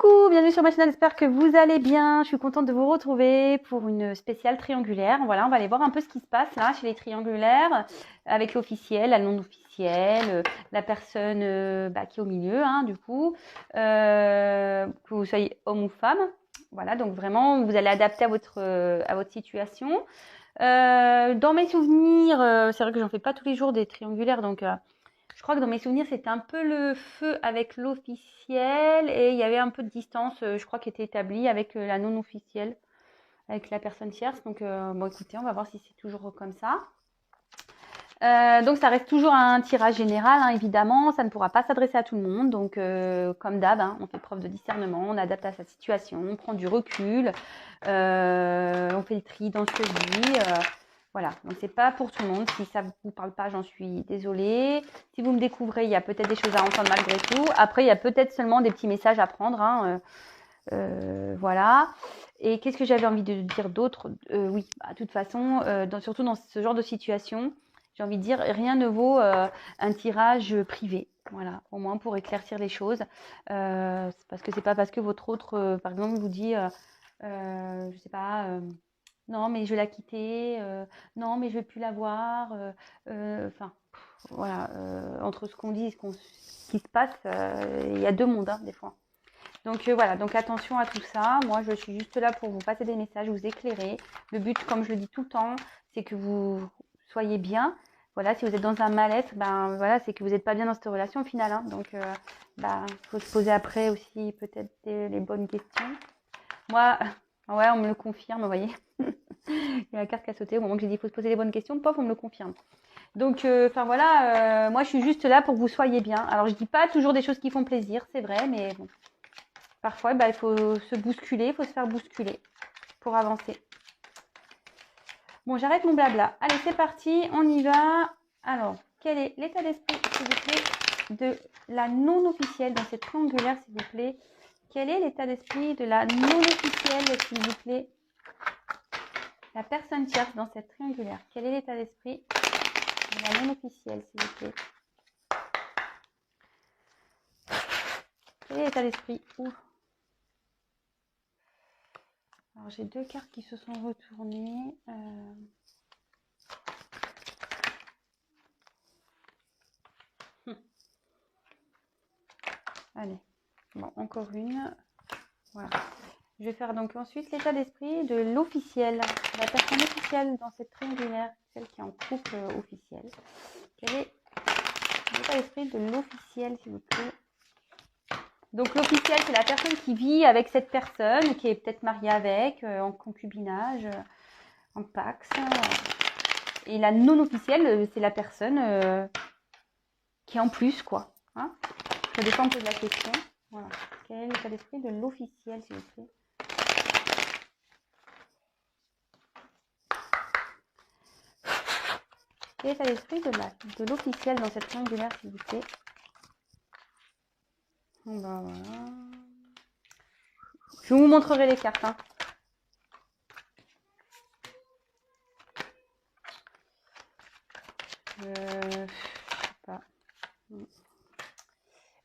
Coucou, bienvenue sur ma chaîne, j'espère que vous allez bien. Je suis contente de vous retrouver pour une spéciale triangulaire. Voilà, on va aller voir un peu ce qui se passe là chez les triangulaires avec l'officiel, la non-officielle, la personne qui est au milieu, hein, du coup, que vous soyez homme ou femme. Voilà, donc vraiment, vous allez adapter à votre situation. Dans mes souvenirs, c'est vrai que j'en fais pas tous les jours des triangulaires, donc je crois que dans mes souvenirs, c'était un peu le feu avec l'officiel et il y avait un peu de distance, je crois, qui était établie avec la non-officielle, avec la personne tierce. Donc, bon, écoutez, on va voir si c'est toujours comme ça. Donc, ça reste toujours un tirage général, hein, évidemment. Ça ne pourra pas s'adresser à tout le monde. Donc, comme d'hab, hein, on fait preuve de discernement, on adapte à sa situation, on prend du recul, on fait le tri dans ce que je dis. Voilà, donc c'est pas pour tout le monde. Si ça vous parle pas, j'en suis désolée. Si vous me découvrez, il y a peut-être des choses à entendre malgré tout. Après, il y a peut-être seulement des petits messages à prendre, hein, voilà. Et qu'est-ce que j'avais envie de dire d'autre? Oui, de toute façon, surtout dans ce genre de situation, j'ai envie de dire, rien ne vaut un tirage privé. Voilà, au moins pour éclaircir les choses. Parce que c'est pas parce que votre autre, par exemple, vous dit, je sais pas, non, mais je vais la quitter, non, mais je vais plus la voir. Enfin, voilà, entre ce qu'on dit et ce qui se passe, il y a deux mondes, hein, des fois. Donc voilà, donc attention à tout ça. Moi, je suis juste là pour vous passer des messages, vous éclairer. Le but, comme je le dis tout le temps, c'est que vous soyez bien. Voilà, si vous êtes dans un mal-être, ben voilà, c'est que vous n'êtes pas bien dans cette relation au final, hein. Donc, faut se poser après aussi peut-être les bonnes questions. Moi, ouais, on me le confirme, vous voyez. Il y a la carte qui a sauté au moment que j'ai dit il faut se poser les bonnes questions, pof, on me le confirme. Donc, voilà, moi je suis juste là pour que vous soyez bien. Alors, je dis pas toujours des choses qui font plaisir, c'est vrai, mais bon. Parfois, il faut se bousculer, il faut se faire bousculer pour avancer. Bon, j'arrête mon blabla. Allez, c'est parti, on y va. Alors, quel est l'état d'esprit, s'il vous plaît, de la non-officielle dans cette triangulaire, s'il vous plaît? Quel est l'état d'esprit de la non-officielle, s'il vous plaît? La personne tierce dans cette triangulaire. Quel est l'état d'esprit de la non-officielle, s'il vous plaît? Quel est l'état d'esprit? Alors, j'ai deux cartes qui se sont retournées. Allez, bon, encore une. Voilà. Je vais faire donc ensuite l'état d'esprit de l'officiel, la personne officielle dans cette triangulaire, celle qui est en couple officiel. Quel est l'état d'esprit de l'officiel, s'il vous plaît? Donc l'officiel, c'est la personne qui vit avec cette personne, qui est peut-être mariée avec, en concubinage, en pax. Et la non officielle, c'est la personne qui est en plus, quoi. Hein, ça dépend, on pose la question. Voilà. Quel est l'état d'esprit de l'officiel, s'il vous plaît? Quel est l'état d'esprit de l'officiel dans cette triangulaire, s'il vous plaît? Ben voilà. Je vous montrerai les cartes, hein. Je sais pas.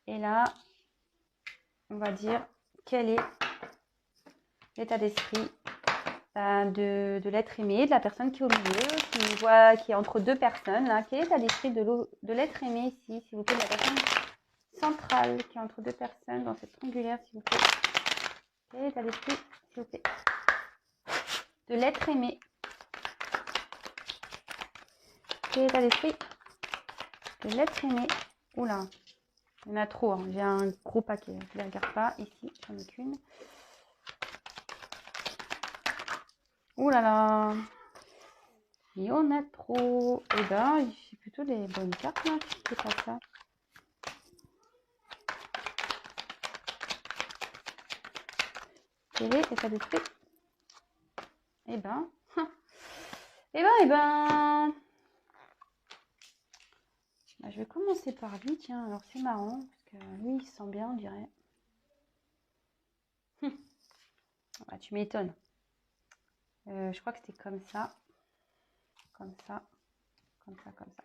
Et là, on va dire quel est l'état d'esprit de l'être aimé, de la personne qui est au milieu, qui est entre deux personnes. Là. Quel est l'état d'esprit de l'être aimé ici, s'il vous plaît, de la personne centrale qui est entre deux personnes dans cette triangulaire, s'il vous plaît? Quel est l'état d'esprit, s'il vous plaît, de l'être aimé? Quel est l'état d'esprit de l'être aimé? Oula, il y en a trop, hein. J'ai un gros paquet. Je ne les regarde pas. Ici, j'en ai qu'une. Ouh là là, il y en a trop. Eh ben, j'ai plutôt des bonnes cartes là. C'est pas ça. Quel est l'état d'esprit? Eh ben, eh ben. Bah, je vais commencer par lui, tiens. Alors c'est marrant parce que lui, il se sent bien, on dirait. Ah, tu m'étonnes. Je crois que c'était comme ça, comme ça, comme ça, comme ça.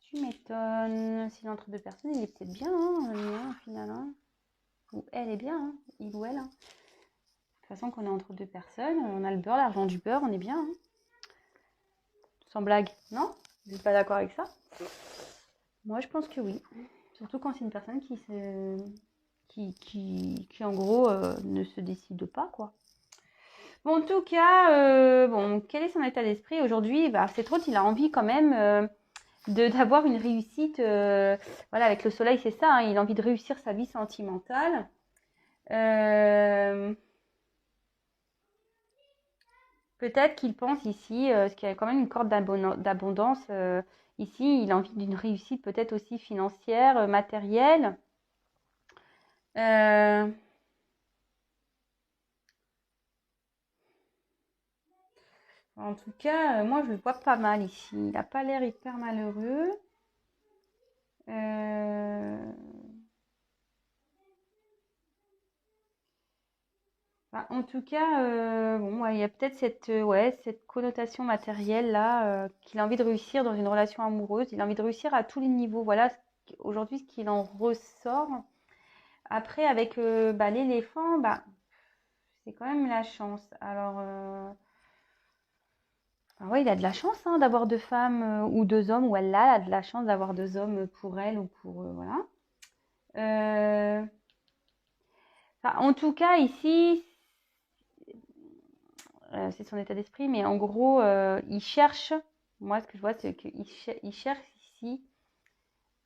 Tu m'étonnes. S'il est entre deux personnes, il est peut-être bien, hein, au final. Hein. Ou elle est bien, hein, il ou elle. Hein. De toute façon, qu'on est entre deux personnes, on a le beurre, l'argent du beurre, on est bien. Hein. Sans blague, non? Vous n'êtes pas d'accord avec ça? Moi, je pense que oui. Surtout quand c'est une personne qui en gros, ne se décide pas, quoi. Bon, en tout cas, bon, quel est son état d'esprit aujourd'hui? Bah, c'est trop, il a envie quand même d'avoir une réussite. Voilà, avec le soleil, c'est ça, hein, il a envie de réussir sa vie sentimentale. Peut-être qu'il pense ici, parce qu'il y a quand même une corde d'abondance. Ici, il a envie d'une réussite peut-être aussi financière, matérielle. Euh, En tout cas, moi, je le vois pas mal ici. Il n'a pas l'air hyper malheureux. Euh, En tout cas, bon, ouais, il y a peut-être cette connotation matérielle là, qu'il a envie de réussir dans une relation amoureuse. Il a envie de réussir à tous les niveaux. Voilà aujourd'hui ce qu'il en ressort. Après, avec l'éléphant, c'est quand même la chance. Alors, ouais, il a de la chance hein, d'avoir deux femmes ou deux hommes, ou elle a de la chance d'avoir deux hommes pour elle ou pour voilà. En tout cas, ici, c'est son état d'esprit, mais en gros, il cherche, moi ce que je vois, c'est qu'il cherche ici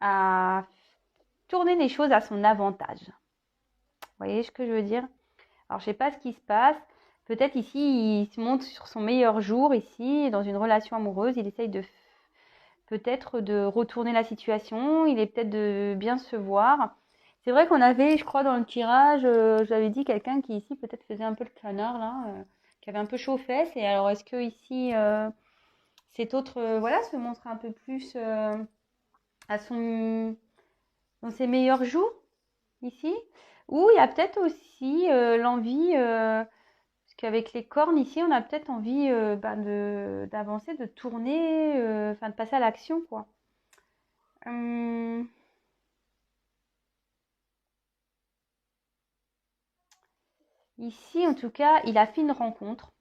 à tourner les choses à son avantage. Vous voyez ce que je veux dire? Alors, je sais pas ce qui se passe. Peut-être ici, il se montre sur son meilleur jour, ici, dans une relation amoureuse. Il essaye peut-être de retourner la situation. Il est peut-être de bien se voir. C'est vrai qu'on avait, je crois, dans le tirage, j'avais dit quelqu'un qui ici peut-être faisait un peu le canard, là, qui avait un peu chaud aux fesses. Et alors, est-ce que ici, cet autre, voilà, se montre un peu plus à dans ses meilleurs jours, ici? Ou il y a peut-être aussi l'envie, parce qu'avec les cornes ici, on a peut-être envie d'avancer, de tourner, enfin de passer à l'action, quoi. Hum, Ici, en tout cas, il a fait une rencontre.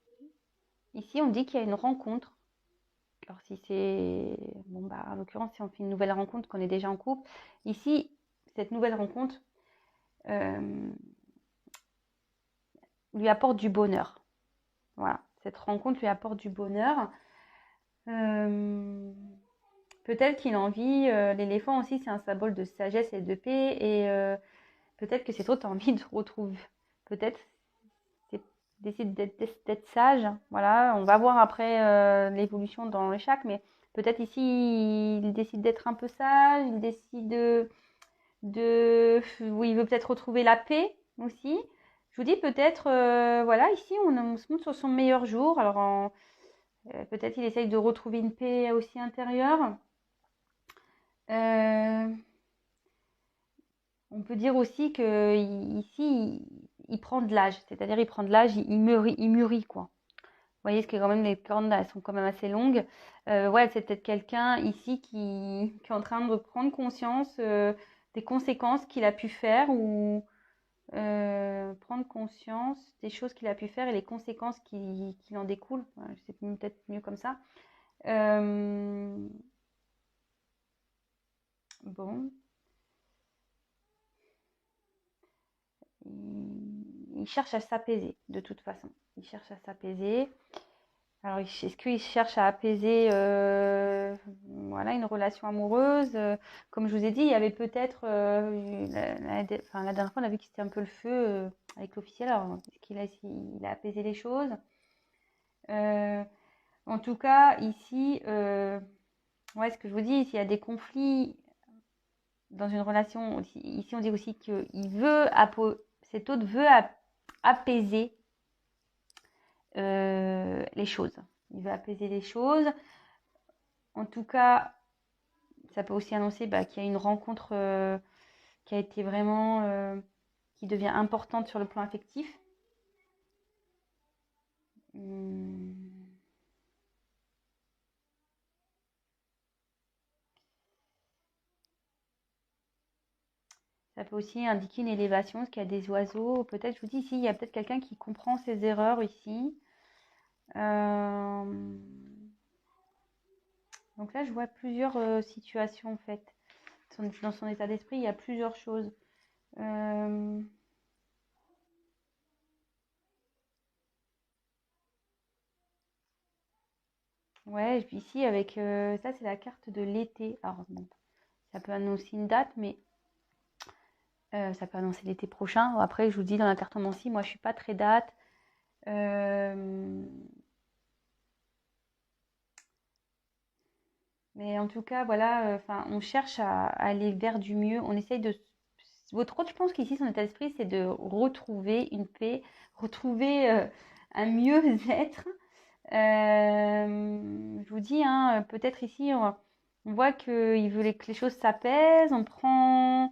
Ici, on dit qu'il y a une rencontre. Alors, si c'est. Bon, en l'occurrence, si on fait une nouvelle rencontre, qu'on est déjà en couple. Ici, cette nouvelle rencontre euh, lui apporte du bonheur. Voilà. Cette rencontre lui apporte du bonheur. Euh, Peut-être qu'il a envie. L'éléphant aussi, c'est un symbole de sagesse et de paix. Et peut-être que c'est trop envie de retrouver. Peut-être décide d'être sage. Voilà, on va voir après l'évolution dans les chaque, mais peut-être ici il décide d'être un peu sage, il décide oui, il veut peut-être retrouver la paix aussi. Je vous dis peut-être, voilà, ici on se montre sur son meilleur jour. Alors peut-être il essaye de retrouver une paix aussi intérieure. Euh, on peut dire aussi que ici il prend de l'âge, c'est-à-dire il prend de l'âge, il mûrit quoi. Vous voyez, ce qui est quand même les cornes, elles sont quand même assez longues. Ouais, c'est peut-être quelqu'un ici qui est en train de prendre conscience des conséquences qu'il a pu faire ou prendre conscience des choses qu'il a pu faire et les conséquences qui en découlent. Ouais, c'est peut-être mieux comme ça. Euh, bon, il cherche à s'apaiser de toute façon. Il cherche à s'apaiser. Alors, est-ce qu'il cherche à apaiser voilà, une relation amoureuse comme je vous ai dit, il y avait peut-être, la dernière fois, on a vu que c'était un peu le feu avec l'officiel. Alors, est-ce il a apaisé les choses Euh, En tout cas, ici, ouais, ce que je vous dis, s'il y a des conflits dans une relation, ici, on dit aussi que cet autre veut apaiser les choses. Il veut apaiser les choses. En tout cas, ça peut aussi annoncer qu'il y a une rencontre qui a été vraiment, qui devient importante sur le plan affectif. Hum, Ça peut aussi indiquer une élévation, parce qu'il y a des oiseaux. Peut-être, je vous dis ici, il y a peut-être quelqu'un qui comprend ses erreurs ici. Donc là, je vois plusieurs situations en fait. Dans son état d'esprit, il y a plusieurs choses. Ouais, et puis ici, avec ça, c'est la carte de l'été. Alors, bon, ça peut annoncer une date, mais ça peut annoncer l'été prochain. Après, je vous dis, dans la cartomancie, moi, je suis pas très date. Mais en tout cas, voilà, enfin, on cherche à aller vers du mieux. On essaye de. Votre autre, je pense qu'ici, son état d'esprit, c'est de retrouver une paix, retrouver un mieux-être. Je vous dis, hein, peut-être ici, on voit qu'il veut que les choses s'apaisent, on prend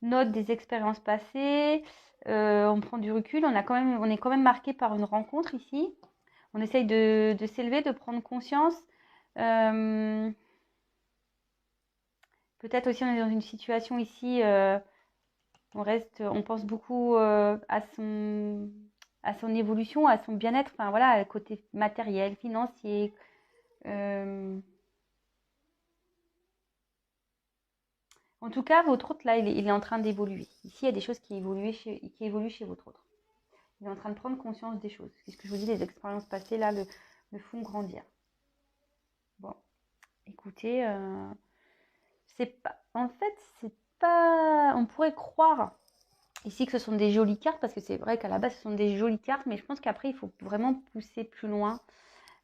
note des expériences passées, on prend du recul, on est quand même marqué par une rencontre ici. On essaye de s'élever, de prendre conscience. Peut-être aussi on est dans une situation ici, on pense beaucoup à son évolution, à son bien-être, enfin voilà, côté matériel, financier. En tout cas, votre hôte là, il est en train d'évoluer. Ici, il y a des choses qui évoluent chez votre hôte. Il est en train de prendre conscience des choses. C'est ce que je vous dis, les expériences passées là le font grandir. Bon, écoutez, c'est pas. En fait, c'est pas. On pourrait croire ici que ce sont des jolies cartes, parce que c'est vrai qu'à la base, ce sont des jolies cartes, mais je pense qu'après, il faut vraiment pousser plus loin.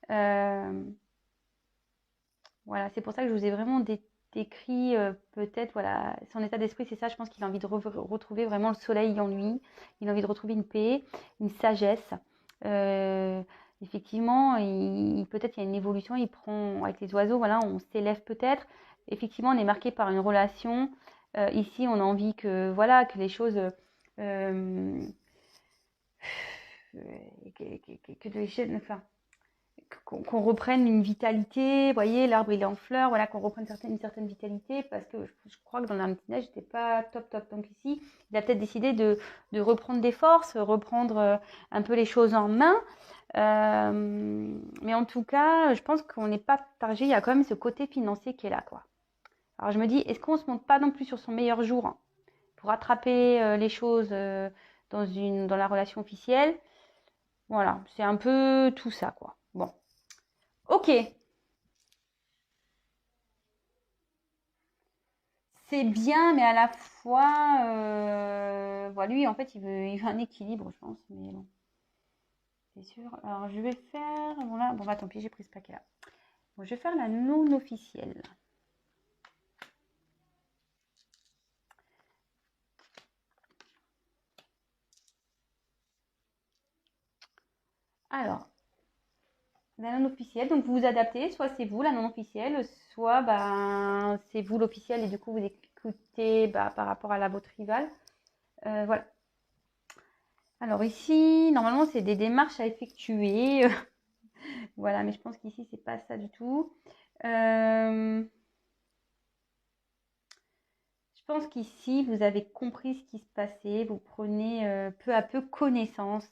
Voilà, c'est pour ça que je vous ai vraiment décrit peut-être, voilà, son état d'esprit, c'est ça, je pense qu'il a envie de retrouver vraiment le soleil en lui, il a envie de retrouver une paix, une sagesse. Effectivement, peut-être il y a une évolution, il prend, avec les oiseaux, voilà, on s'élève peut-être. Effectivement, on est marqué par une relation. Ici, on a envie que, voilà, que les choses... enfin, qu'on reprenne une vitalité. Vous voyez, l'arbre il est en fleurs, voilà, qu'on reprenne une certaine vitalité, parce que je crois que dans la petit neige, j'étais pas top. Donc ici, il a peut-être décidé de reprendre des forces, reprendre un peu les choses en main. Mais en tout cas, je pense qu'on n'est pas partagé. Il y a quand même ce côté financier qui est là, quoi. Alors je me dis, est-ce qu'on se monte pas non plus sur son meilleur jour, hein, pour attraper les choses dans la relation officielle? Voilà, c'est un peu tout ça, quoi. Bon. Ok, c'est bien, mais à la fois, voilà, lui, en fait, il veut un équilibre, je pense, mais bon, c'est sûr. Alors, je vais faire, voilà, bon, bah, tant pis, j'ai pris ce paquet-là. Bon, je vais faire la non officielle. Alors, la non officielle, donc vous vous adaptez, soit c'est vous la non officielle, soit ben, c'est vous l'officiel et du coup vous écoutez bah, par rapport à la votre rival. Voilà. Alors ici, normalement, c'est des démarches à effectuer. Voilà, mais je pense qu'ici, c'est pas ça du tout. Je pense qu'ici, vous avez compris ce qui se passait. Vous prenez peu à peu connaissance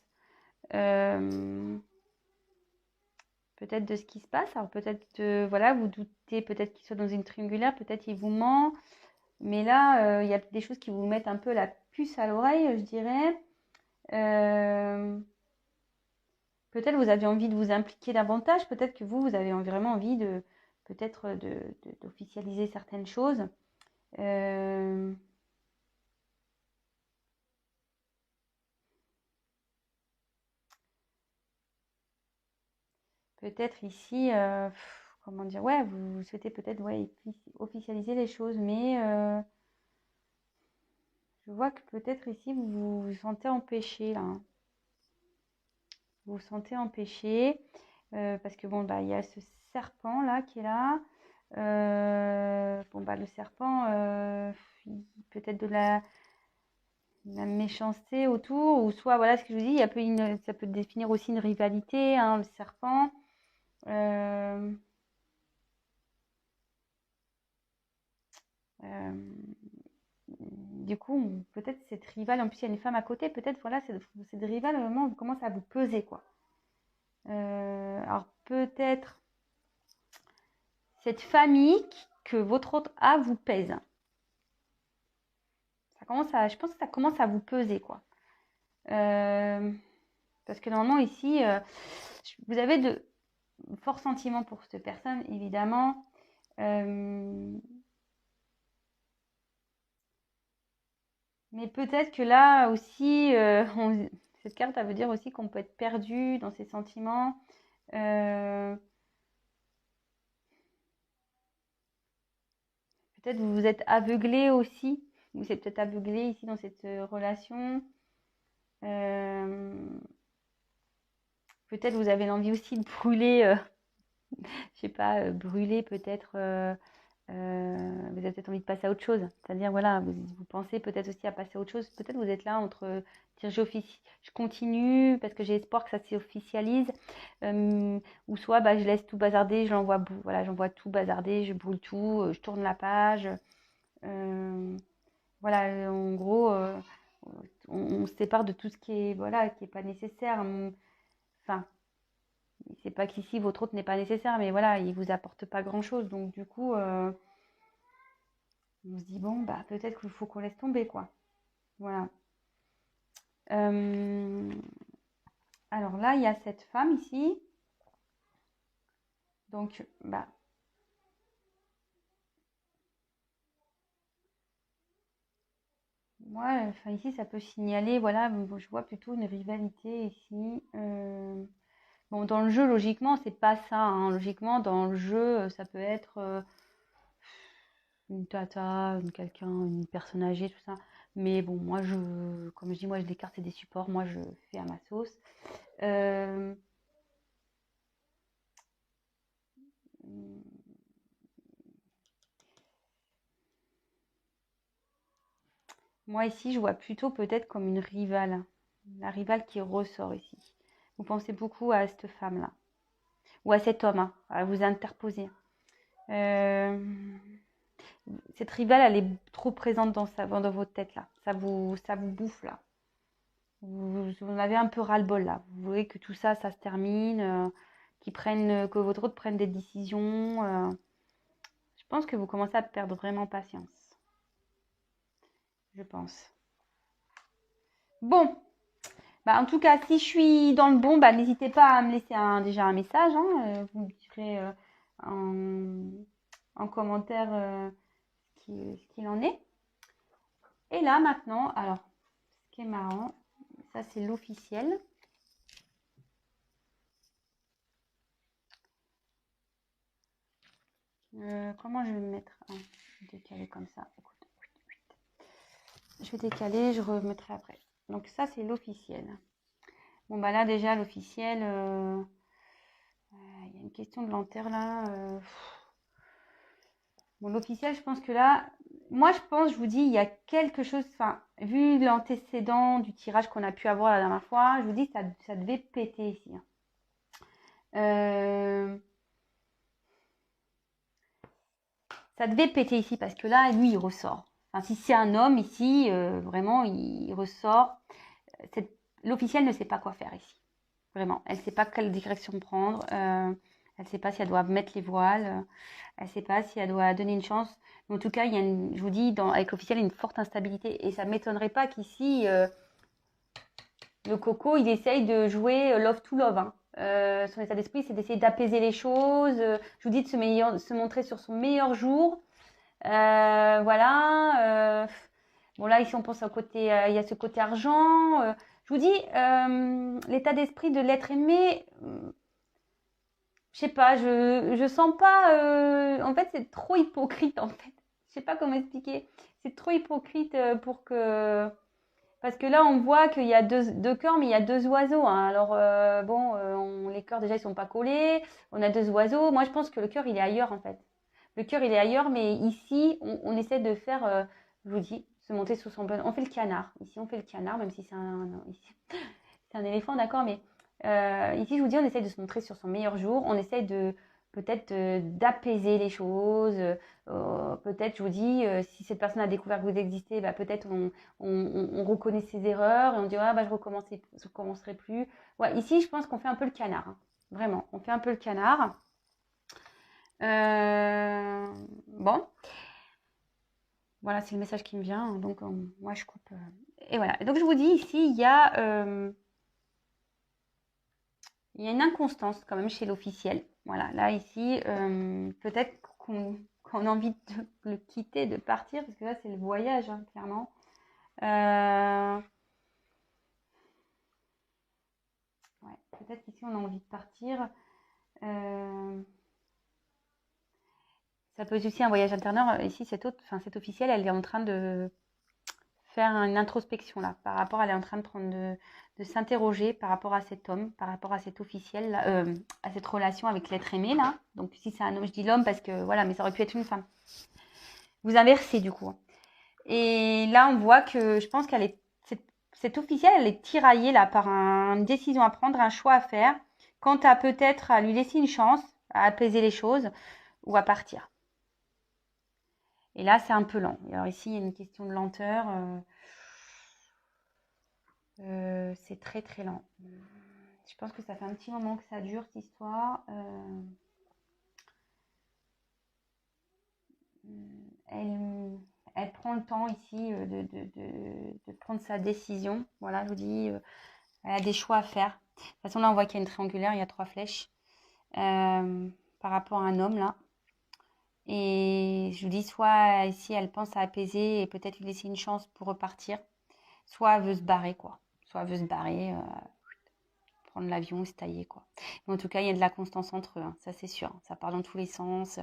peut-être de ce qui se passe. Alors peut-être, voilà, vous doutez peut-être qu'il soit dans une triangulaire, peut-être il vous ment. Mais là, il y a des choses qui vous mettent un peu la puce à l'oreille, je dirais. Peut-être vous avez envie de vous impliquer davantage. Peut-être que vous avez vraiment envie de peut-être d'officialiser certaines choses. Peut-être ici, comment dire, ouais, vous souhaitez peut-être ouais, officialiser les choses, mais je vois que peut-être ici vous vous sentez empêché là, hein. Vous vous sentez empêché parce que bon, bah, il y a ce serpent là qui est là. Bon, bah, le serpent, peut-être de la méchanceté autour, ou soit, voilà ce que je vous dis, ça peut définir aussi une rivalité, hein, le serpent. Euh, du coup, peut-être cette rivale, en plus il y a une femme à côté, peut-être voilà, cette rivale vraiment commence à vous peser quoi. Alors peut-être cette famille que votre autre a vous pèse. Je pense que ça commence à vous peser quoi. Parce que normalement ici, vous avez de forts sentiments pour cette personne, évidemment. Mais peut-être que là aussi, cette carte, elle veut dire aussi qu'on peut être perdu dans ses sentiments. Peut-être vous vous êtes aveuglé aussi. Vous êtes peut-être aveuglé ici dans cette relation. Peut-être vous avez l'envie aussi de brûler, je sais pas, brûler peut-être. Vous avez peut-être envie de passer à autre chose. C'est-à-dire, voilà, vous pensez peut-être aussi à passer à autre chose. Peut-être vous êtes là entre dire je continue parce que j'ai espoir que ça s'officialise. Ou soit je laisse tout bazarder, j'envoie tout bazarder, je brûle tout, je tourne la page. Voilà, en gros, on se sépare de tout ce qui est, voilà, qui est pas nécessaire. Enfin, c'est pas qu'ici votre autre n'est pas nécessaire, mais voilà, il vous apporte pas grand-chose. Donc du coup, on se dit bon, peut-être qu'il faut qu'on laisse tomber, quoi. Voilà. Alors là, il y a cette femme ici. Donc, moi, enfin ici, ça peut signaler, voilà, je vois plutôt une rivalité ici. Bon, dans le jeu, logiquement, c'est pas ça, hein. Logiquement, dans le jeu, ça peut être une tata, une personne âgée, tout ça. Mais bon, moi, comme je dis, moi, les cartes, c'est des supports. Moi, je fais à ma sauce. Moi, ici, je vois plutôt peut-être comme une rivale. La rivale qui ressort ici. Vous pensez beaucoup à cette femme-là. Ou à cet homme, hein, à vous interposer. Cette rivale, elle est trop présente dans votre tête, là. Ça vous bouffe, là. Vous en avez un peu ras-le-bol, là. Vous voulez que tout ça, ça se termine, que votre autre prenne des décisions. Je pense que vous commencez à perdre vraiment patience. Je pense. Bon, en tout cas, si je suis dans le bon, n'hésitez pas à me laisser déjà un message. Hein, vous me direz en commentaire ce qu'il en est. Et là, maintenant, alors, ce qui est marrant, ça c'est l'officiel. Comment je vais me mettre? Je vais décaler comme ça. Je vais décaler, je remettrai après. Donc ça, c'est l'officiel. Bon, là, déjà, l'officiel, il y a une question de lanterne, là. Bon, l'officiel, je pense que là, moi, je vous dis, il y a quelque chose, enfin, vu l'antécédent du tirage qu'on a pu avoir la dernière fois, je vous dis, ça devait péter ici. Ça devait péter ici parce que là, lui, il ressort. Enfin, si c'est un homme ici, vraiment, il ressort. L'officiel ne sait pas quoi faire ici. Vraiment. Elle ne sait pas quelle direction prendre. Elle ne sait pas si elle doit mettre les voiles. Elle ne sait pas si elle doit donner une chance. Mais en tout cas, je vous dis, avec l'officiel, il y a une forte instabilité. Et ça ne m'étonnerait pas qu'ici, le coco, il essaye de jouer love to love. Hein. Son état d'esprit, c'est d'essayer d'apaiser les choses. Je vous dis de se montrer sur son meilleur jour. Voilà. Bon, là, ici, on pense au côté, il y a ce côté argent. Je vous dis, l'état d'esprit de l'être aimé, je sais pas, je sens pas. En fait, c'est trop hypocrite, en fait. Je sais pas comment expliquer. C'est trop hypocrite pour que. Parce que là, on voit qu'il y a deux cœurs, mais il y a deux oiseaux. Hein. Alors, les cœurs, déjà, ils sont pas collés. On a deux oiseaux. Moi, je pense que le cœur, il est ailleurs, en fait. Le cœur, il est ailleurs, mais ici, on essaie de faire, je vous dis, se monter sous son bon. On fait le canard. Ici, on fait le canard, même si c'est un éléphant, d'accord, mais ici, je vous dis, on essaie de se montrer sur son meilleur jour. On essaie de peut-être d'apaiser les choses. Peut-être, je vous dis, si cette personne a découvert que vous existez, bah, peut-être on reconnaît ses erreurs et on dit, ah, bah, je recommencerai plus. Ouais, ici, je pense qu'on fait un peu le canard. Hein. Vraiment, on fait un peu le canard. Bon, voilà, c'est le message qui me vient. Donc, moi, je coupe. Et voilà. Et donc, je vous dis ici, il y a une inconstance quand même chez l'officiel. Voilà, là, ici, peut-être qu'on a envie de le quitter, de partir, parce que là, c'est le voyage, hein, clairement. Ouais, peut-être qu'ici, on a envie de partir. Ça peut être aussi un voyage intérieur. Ici, cette officielle, elle est en train de faire une introspection là, par rapport, elle est en train de s'interroger par rapport à cet homme, par rapport à cet officiel, là, à cette relation avec l'être aimé là. Donc si c'est un homme, je dis l'homme parce que voilà, mais ça aurait pu être une femme. Vous inversez du coup. Et là, on voit que je pense qu'elle est cette officielle, elle est tiraillée là par une décision à prendre, un choix à faire. Quant à peut-être à lui laisser une chance, à apaiser les choses ou à partir. Et là, c'est un peu lent. Alors ici, il y a une question de lenteur. C'est très très lent. Je pense que ça fait un petit moment que ça dure cette histoire. Elle prend le temps ici de prendre sa décision. Voilà, je vous dis, elle a des choix à faire. De toute façon, là, on voit qu'il y a une triangulaire, il y a 3 flèches par rapport à un homme là. Et je vous dis, soit ici, elle pense à apaiser et peut-être lui laisser une chance pour repartir, soit elle veut se barrer, quoi. Soit elle veut se barrer, prendre l'avion et se tailler, quoi. Mais en tout cas, il y a de la constance entre eux, hein, ça c'est sûr. Ça part dans tous les sens.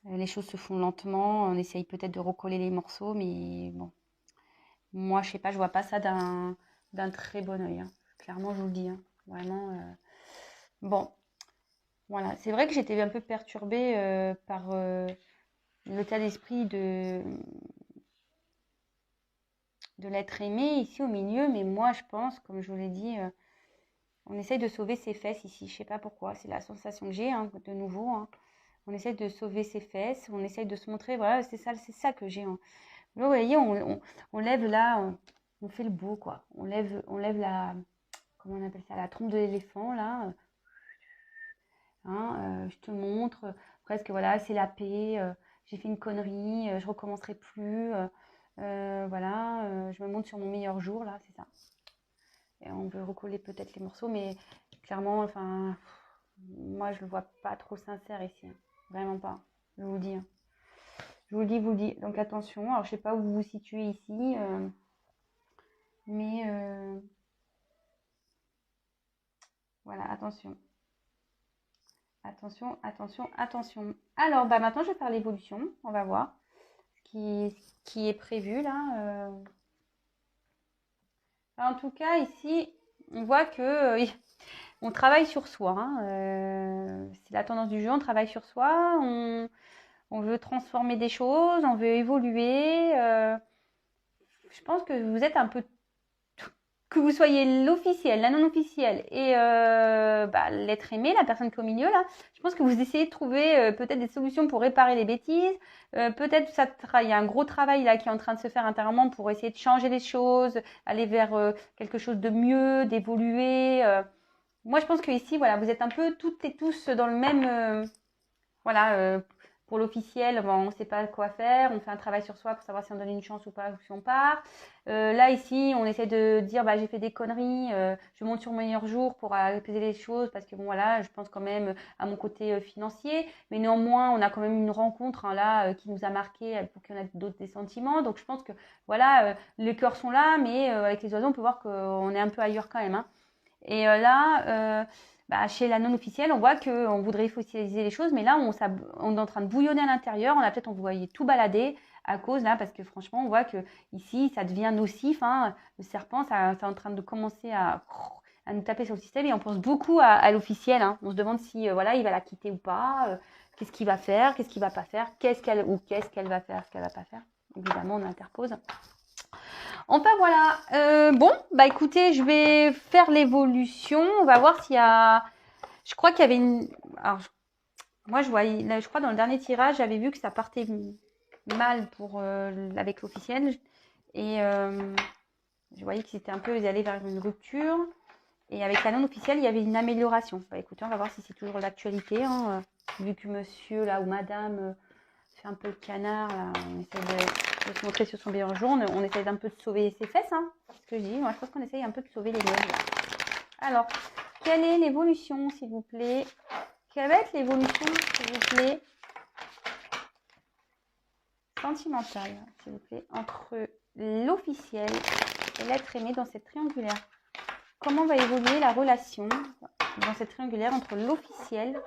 Les choses se font lentement. On essaye peut-être de recoller les morceaux, mais bon. Moi, je sais pas, je vois pas ça d'un très bon œil. Hein. Clairement, je vous le dis. Hein. Vraiment. Bon. Voilà. C'est vrai que j'étais un peu perturbée par l'état d'esprit de l'être aimé ici au milieu, mais moi je pense, comme je vous l'ai dit, on essaye de sauver ses fesses ici. Je sais pas pourquoi, c'est la sensation que j'ai, hein, de nouveau. Hein. On essaye de sauver ses fesses, on essaye de se montrer, voilà, c'est ça que j'ai. Hein. Là, vous voyez, on lève là, on fait le beau, quoi. On lève la, comment on appelle ça, la trompe de l'éléphant, là. Hein, je te montre, presque, voilà, c'est la paix, j'ai fait une connerie, je recommencerai plus. Voilà, je me montre sur mon meilleur jour, là, c'est ça. Et on veut recoller peut-être les morceaux, mais clairement, enfin, moi, je le vois pas trop sincère ici. Hein. Vraiment pas, je vous le dis. Hein. Je vous le dis. Donc attention, alors je sais pas où vous vous situez ici, mais voilà, attention. Attention, attention, attention. Alors, bah maintenant, je vais faire l'évolution. On va voir ce qui est prévu là. En tout cas, ici, on voit que on travaille sur soi. Hein. C'est la tendance du jeu, on travaille sur soi. On veut transformer des choses, on veut évoluer. Je pense que vous êtes un peu que vous soyez l'officiel, la non-officielle et l'être aimé, la personne qui est au milieu là, je pense que vous essayez de trouver peut-être des solutions pour réparer les bêtises. Peut-être il y a un gros travail là qui est en train de se faire intérieurement pour essayer de changer les choses, aller vers quelque chose de mieux, d'évoluer. Moi, je pense que ici, voilà, vous êtes un peu toutes et tous dans le même, voilà. Pour l'officiel, bon, on ne sait pas quoi faire, on fait un travail sur soi pour savoir si on donne une chance ou pas, ou si on part. Là, ici, on essaie de dire, bah, j'ai fait des conneries, je monte sur mon meilleur jour pour apaiser les choses, parce que bon, voilà, je pense quand même à mon côté financier, mais néanmoins, on a quand même une rencontre hein, là qui nous a marqué pour qu'il y en ait d'autres des sentiments. Donc, je pense que voilà, les cœurs sont là, mais avec les oiseaux, on peut voir qu'on est un peu ailleurs quand même. Hein. Et là, chez la non-officielle, on voit qu'on voudrait officialiser les choses, mais là, on est en train de bouillonner à l'intérieur. On voyait tout balader à cause, là, parce que franchement, on voit que ici, ça devient nocif. Hein. Le serpent, ça est en train de commencer à nous taper sur le système et on pense beaucoup à l'officiel. Hein. On se demande si voilà, il va la quitter ou pas, qu'est-ce qu'il va faire, qu'est-ce qu'il va pas faire, qu'est-ce qu'elle va faire, ce qu'elle va pas faire. Évidemment, on interpose. Enfin voilà. Bon, bah écoutez, je vais faire l'évolution. On va voir s'il y a Je crois qu'il y avait une... Alors, moi, je voyais, là, je crois dans le dernier tirage, j'avais vu que ça partait mal pour avec l'officiel. Et je voyais qu'ils étaient un peu, ils allaient vers une rupture. Et avec la non officielle, il y avait une amélioration. Bah écoutez, on va voir si c'est toujours l'actualité. Hein. Vu que monsieur là ou madame fait un peu le canard, là, on essaie de se montrer sur son meilleur jour. On essaie d'un peu de sauver ses fesses. Hein. C'est ce que je dis. Moi, je pense qu'on essaye un peu de sauver les meubles. Alors, quelle est l'évolution, s'il vous plaît? Quelle va être l'évolution, s'il vous plaît, sentimentale, s'il vous plaît, entre l'officiel et l'être aimé dans cette triangulaire? Comment va évoluer la relation dans cette triangulaire entre l'officiel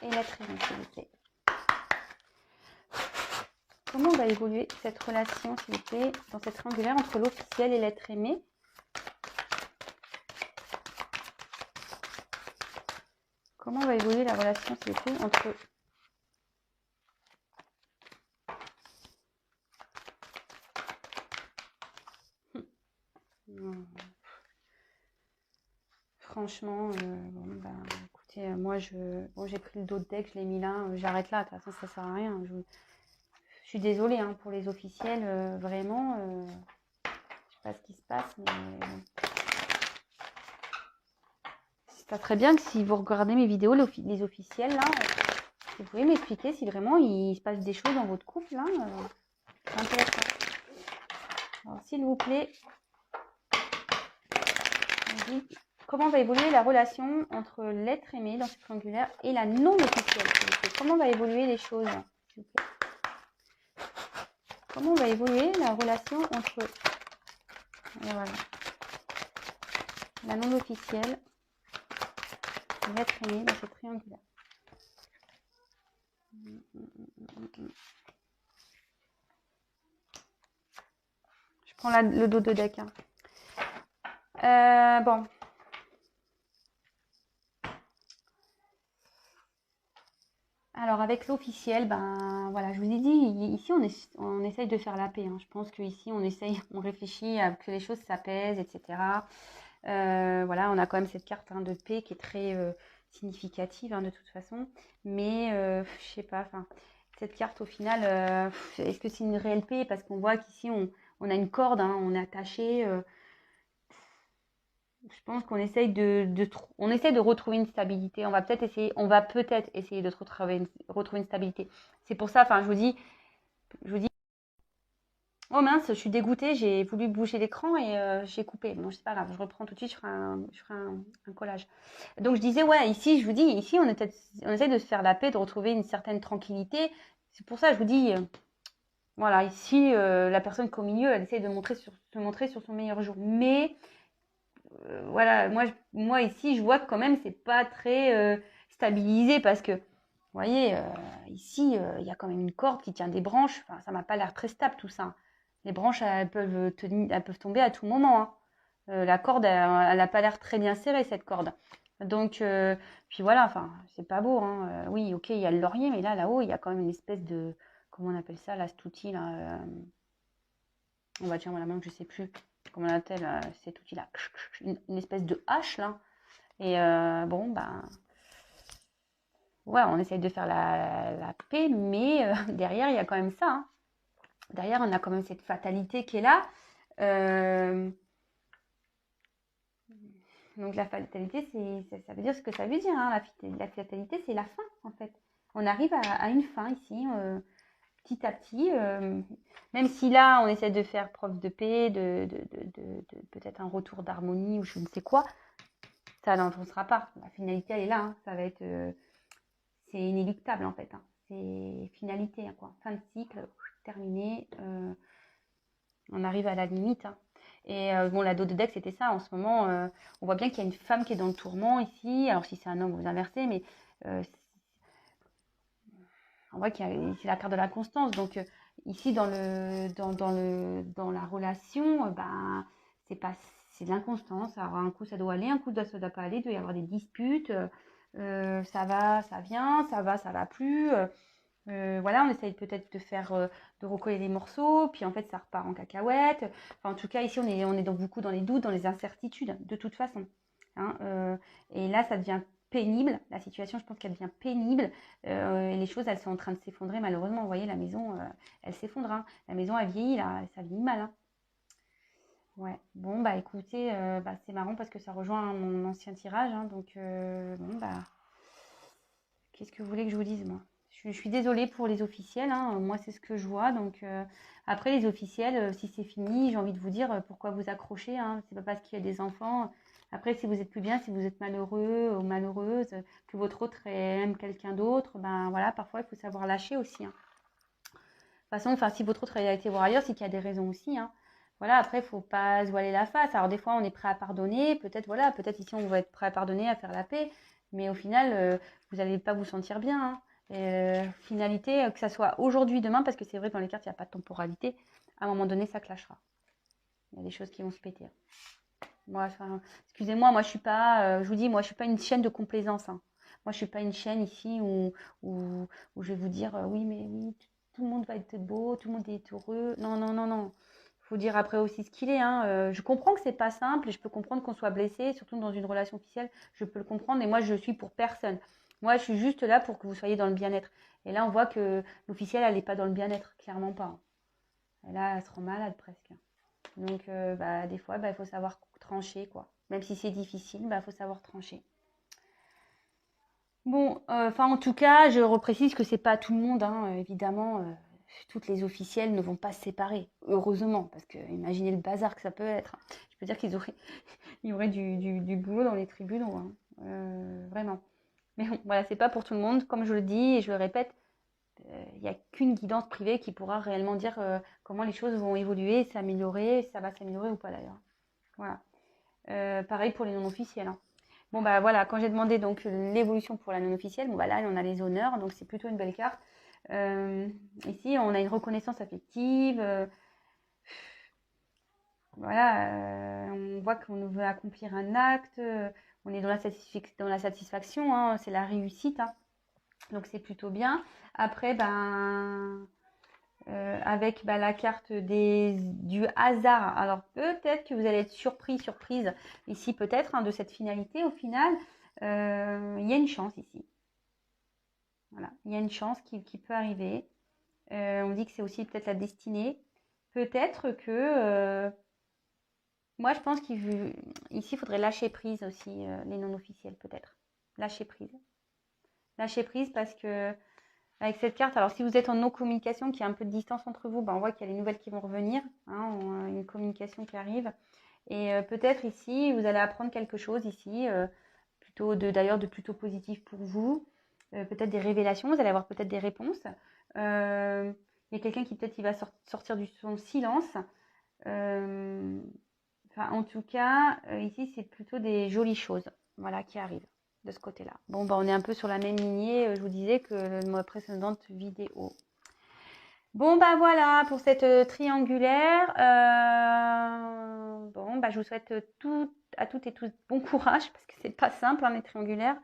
et l'être aimé, s'il vous plaît? Comment va évoluer cette relation, s'il vous plaît, dans cette triangulaire entre l'officiel et l'être aimé? Comment va évoluer la relation, s'il vous plaît, entre Franchement, bon, ben, écoutez, moi, bon, j'ai pris le dos de deck, je l'ai mis là, j'arrête là, de toute façon, ça sert à rien. Je suis désolée hein, pour les officiels, vraiment, je sais pas ce qui se passe, mais ça serait bien que si vous regardez mes vidéos, les officiels, là, vous pouvez m'expliquer si vraiment il se passe des choses dans votre couple, là, c'est intéressant. Alors, s'il vous plaît, comment va évoluer la relation entre l'être aimé dans ce triangulaire et la non officielle, s'il vous plaît? Comment va évoluer les choses, s'il vous plaît? Comment va évoluer la relation entre voilà, la non officielle et l'être aimé dans ce triangulaire? Je prends le dos de deck. Hein. Bon. Alors avec l'officiel, ben voilà, je vous ai dit, ici on essaye de faire la paix. Hein. Je pense qu'ici on réfléchit à que les choses s'apaisent, etc. Voilà, on a quand même cette carte hein, de paix qui est très significative hein, de toute façon. Mais je sais pas, enfin, cette carte au final, est-ce que c'est une réelle paix? Parce qu'on voit qu'ici on a une corde, hein, on est attaché. Je pense qu'on essaye on essaie de retrouver une stabilité. On va peut-être essayer de retrouver une stabilité. C'est pour ça, enfin, je vous dis, oh mince, je suis dégoûtée, j'ai voulu bouger l'écran et j'ai coupé. Bon, c'est pas grave, je reprends tout de suite, je ferai un collage. Donc je disais, ouais, ici, je vous dis, ici, on essaie de se faire la paix, de retrouver une certaine tranquillité. C'est pour ça, je vous dis, voilà, ici, la personne qui est au milieu, elle essaie de se montrer sur son meilleur jour. Mais voilà, moi ici, je vois que quand même, c'est pas très stabilisé parce que, vous voyez, ici, il y a quand même une corde qui tient des branches. Enfin, ça m'a pas l'air très stable tout ça. Les branches, elles peuvent tomber à tout moment. Hein. La corde, elle a pas l'air très bien serrée, cette corde. Donc, puis voilà, enfin, c'est pas beau. Hein. Oui, ok, il y a le laurier, mais là-haut, il y a quand même une espèce de, comment on appelle ça, là, cet outil, là. On va tiens, la main, je sais plus comment on appelle cet outil-là. Une espèce de hache, là. Et bon, ben, ouais, on essaye de faire la paix, mais derrière, il y a quand même ça. Hein. Derrière, on a quand même cette fatalité qui est là. Donc la fatalité, ça veut dire ce que ça veut dire. Hein. La fatalité, c'est la fin, en fait. On arrive à une fin ici, petit à petit. Même si là, on essaie de faire preuve de paix, de peut-être un retour d'harmonie ou je ne sais quoi, ça n'avancera pas. La finalité, elle est là. Hein. Ça va être... c'est inéluctable, en fait. Hein. C'est finalité, hein, quoi. Fin de cycle, terminé. On arrive à la limite. Hein. Et bon, la dos de deck, c'était ça. En ce moment, on voit bien qu'il y a une femme qui est dans le tourment ici. Alors, si c'est un homme, vous inversez, mais on voit qu'il c'est la carte de la constance. Donc, ici, dans la relation, ben, c'est de l'inconstance. Alors, un coup, ça doit aller, un coup, ça doit pas aller. Il doit y avoir des disputes. Ça va, ça vient, ça va plus. Voilà, on essaye peut-être de recoller les morceaux, puis en fait ça repart en cacahuète. Enfin, en tout cas, ici on est beaucoup dans les doutes, dans les incertitudes, de toute façon. hein, et là, ça devient pénible. La situation, je pense qu'elle devient pénible. Et les choses, elles sont en train de s'effondrer. Malheureusement, vous voyez, la maison, elle s'effondre. Hein. La maison, elle vieillit, là. Ça vieillit mal. Hein. Ouais. Bon, bah écoutez, c'est marrant parce que ça rejoint mon ancien tirage. Hein, donc, bon, bah, qu'est-ce que vous voulez que je vous dise, moi? Je suis désolée pour les officiels. Hein, moi, c'est ce que je vois. Donc, après, les officiels, si c'est fini, j'ai envie de vous dire pourquoi vous accrocher. Hein, c'est pas parce qu'il y a des enfants. Après, si vous êtes plus bien, si vous êtes malheureux ou malheureuse, que votre autre aime quelqu'un d'autre, ben voilà, parfois, il faut savoir lâcher aussi. Hein. De toute façon, enfin, si votre autre a été voir ailleurs, c'est qu'il y a des raisons aussi. Hein. Voilà, après, il ne faut pas se voiler la face. Alors, des fois, on est prêt à pardonner. Peut-être, voilà, peut-être ici, on va être prêt à pardonner, à faire la paix. Mais au final, vous n'allez pas vous sentir bien. Hein. Et, finalité, que ça soit aujourd'hui, demain, parce que c'est vrai, dans les cartes, il n'y a pas de temporalité. À un moment donné, ça clashera. Il y a des choses qui vont se péter. Moi, excusez-moi, moi, je suis pas, je vous dis, moi, je suis pas une chaîne de complaisance. Hein. Moi, je suis pas une chaîne ici où je vais vous dire, oui, mais oui, tout le monde va être beau, tout le monde est heureux. Non, non, non, non. Il faut dire après aussi ce qu'il est. Hein. Je comprends que c'est pas simple et je peux comprendre qu'on soit blessé, surtout dans une relation officielle. Je peux le comprendre et moi, je suis pour personne. Moi, je suis juste là pour que vous soyez dans le bien-être. Et là, on voit que l'officielle, elle n'est pas dans le bien-être, clairement pas. Et là, elle se rend malade presque. Donc, des fois, il faut savoir trancher, quoi. Même si c'est difficile, il faut savoir trancher. Bon, en tout cas, je reprécise que c'est pas tout le monde, hein, évidemment. Toutes les officielles ne vont pas se séparer, heureusement, parce que imaginez le bazar que ça peut être. Je peux dire il y aurait du boulot dans les tribunaux, hein, vraiment. Mais bon, voilà, c'est pas pour tout le monde. Comme je le dis et je le répète, il n'y a qu'une guidance privée qui pourra réellement dire comment les choses vont évoluer, s'améliorer, ça va s'améliorer ou pas d'ailleurs. Voilà. Pareil pour les non officiels. Hein. Bon bah voilà, quand j'ai demandé donc l'évolution pour la non officielle, bon bah là on a les honneurs, donc c'est plutôt une belle carte. Ici on a une reconnaissance affective. Voilà, on voit qu'on veut accomplir un acte, on est dans la satisfaction, hein, c'est la réussite. Hein. Donc c'est plutôt bien. Après, avec la carte du hasard. Alors peut-être que vous allez être surprise ici peut-être hein, de cette finalité au final. Il y a une chance ici. Voilà, il y a une chance qui peut arriver. On dit que c'est aussi peut-être la destinée. Peut-être que moi je pense qu'ici il faudrait lâcher prise aussi les non officiels peut-être. Lâcher prise. Lâcher prise parce que avec cette carte, alors si vous êtes en non-communication, qu'il y a un peu de distance entre vous, on voit qu'il y a les nouvelles qui vont revenir, hein, une communication qui arrive. Et peut-être ici, vous allez apprendre quelque chose ici, d'ailleurs de plutôt positif pour vous. Peut-être des révélations, vous allez avoir peut-être des réponses. Il y a quelqu'un qui peut-être il va sortir de son silence. En tout cas, ici, c'est plutôt des jolies choses voilà, qui arrivent de ce côté-là. Bon, on est un peu sur la même lignée, je vous disais, que ma précédente vidéo. Bon, voilà pour cette triangulaire. Je vous souhaite à toutes et tous bon courage, parce que c'est pas simple, hein, les triangulaires.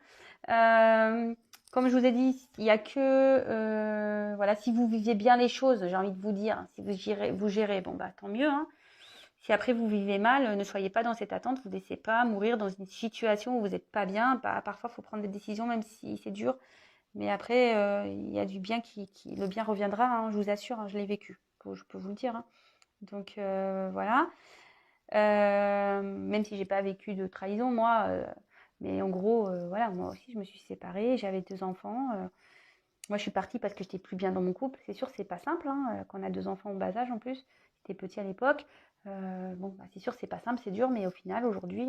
Comme je vous ai dit, il n'y a que... voilà, si vous viviez bien les choses, j'ai envie de vous dire, si vous gérez, tant mieux, hein. Si après vous vivez mal, ne soyez pas dans cette attente, vous ne laissez pas mourir dans une situation où vous n'êtes pas bien. Parfois, il faut prendre des décisions, même si c'est dur. Mais après, il y a du bien le bien reviendra, hein, je vous assure, hein, je l'ai vécu, je peux vous le dire. Hein. Donc voilà. Même si j'ai pas vécu de trahison, moi, mais en gros, voilà, moi aussi, je me suis séparée, j'avais 2 enfants. Moi, je suis partie parce que j'étais plus bien dans mon couple. C'est sûr, c'est pas simple, hein, quand on a 2 enfants au bas âge en plus. J'étais petit à l'époque. C'est sûr, c'est pas simple, c'est dur, mais au final, aujourd'hui,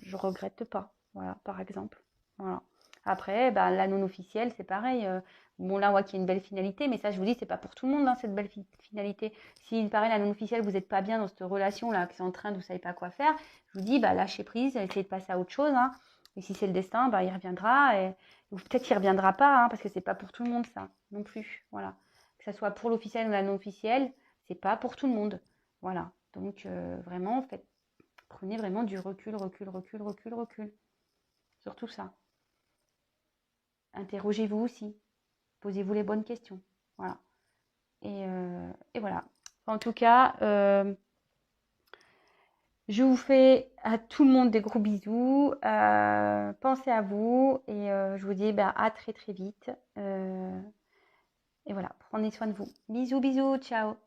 je regrette pas. Voilà, par exemple. Voilà. Après, la non officielle, c'est pareil. Là, on voit qu'il y a une belle finalité, mais ça, je vous dis, c'est pas pour tout le monde, hein, cette belle finalité. Si, pareil, la non officielle, vous n'êtes pas bien dans cette relation-là, qui est en train de vous savez pas quoi faire, je vous dis, lâchez prise, essayez de passer à autre chose. Hein. Et si c'est le destin, il reviendra. Ou peut-être qu'il ne reviendra pas, hein, parce que c'est pas pour tout le monde, ça, non plus. Voilà. Que ce soit pour l'officiel ou la non officielle, c'est pas pour tout le monde. Voilà. Donc, vraiment, prenez vraiment du recul. Sur tout ça. Interrogez-vous aussi. Posez-vous les bonnes questions. Voilà. Et voilà. En tout cas, Je vous fais à tout le monde des gros bisous. Pensez à vous et je vous dis à très très vite. Et voilà, prenez soin de vous. Bisous, bisous, ciao.